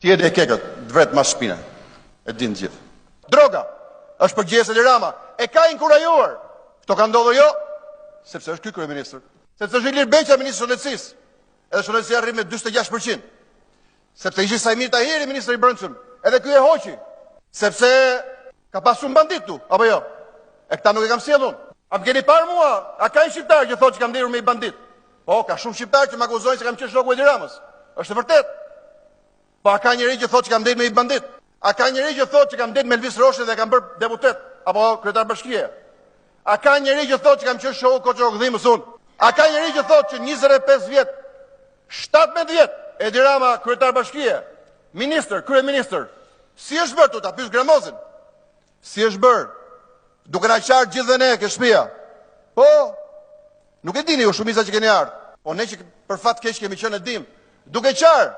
Ti e dhe kekët, dvret mas shpina. E din gjithë. Droga, është përgjegjës e Edi Rama. E ka inkurajuar. Kto ka ndodhur jo? Sepse është ky kryeministër. Sepse është Ilir Beqa, ministri i shëndetësisë. Edhe shëndetësia rri me 46%. Sepse ishte Sajmir Tahiri, ministri i brendshëm. Edhe ky e hoqi. Sepse ka pasur bandit tu, apo jo? E këta nuk e kam sjellur. A më keni parë mua? A ka një shqiptar që thotë që kam ndirur me i bandit? Po, ka shumë shqiptar që më akuzojnë se kam qenë shoku i Edi Ramës. Është vërtet. Po a ka njëri që thotë që kam ndirur me i bandit? A ka njëri që thotë që kam ndirur me Elvis Roshin dhe kam bërë deputet apo kryetar bashkie? A ka njëri që thotë që kam qenë shoku Koçorokdhimës unë? A ka njëri që thotë që 25 vjet, 17 vjet, Edi Rama kryetar bashkie, ministër, kryeministër, si është bërë tu ta pyes Gramozin? Si është bërë? Duke na qartë gjithë dhe ne ke shtëpia. Po, nuk e dini ju shumica që keni ardhur. Po ne që për fat keq kemi qenë dim. Duke qartë,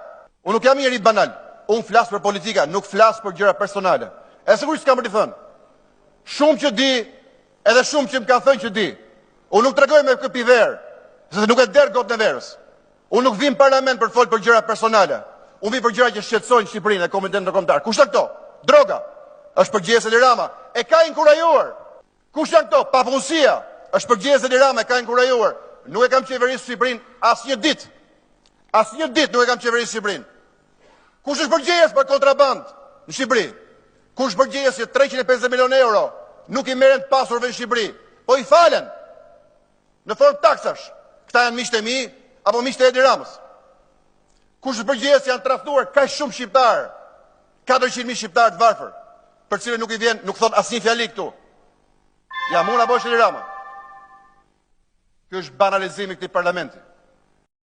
unë nuk jam njëri banal. Unë flas për politika, nuk flas për gjëra personale. E sigurisht s'kam për të thënë. Shumë që di, edhe shumë që më kanë thënë që di. Unë nuk tregoj me këpi verë, sepse nuk e der gotë në verës. Unë nuk vim parlament për fol për gjëra personale. Unë vi për gjëra që shqetësojnë Shqipërinë e komunitetin ndërkombëtar. Kush janë këto? Droga. Është përgjegjës Edi Rama. E ka inkurajuar. Kush janë këto? Papunësia. Është përgjegjës Edi Rama, e ka inkurajuar. Nuk e kam qeverisë Shqipërinë asnjë ditë. Asnjë ditë nuk e kam qeverisë Shqipërinë. Kush është përgjegjës për kontraband në Shqipëri? Kush është përgjegjës që 350 milionë euro nuk i merren të pasurve në Shqipëri, po i falen në formë taksash? Këta janë miqtë e mi apo miqtë e Edi Ramës? Kush është përgjegjës që janë tradhtuar kaq shumë shqiptar, 400.000 shqiptar të varfër, për cilët nuk i vjen, nuk thon asnjë fjali këtu? Ja, unë apo është Edi Rama? Ky është banalizimi i këtij parlamenti.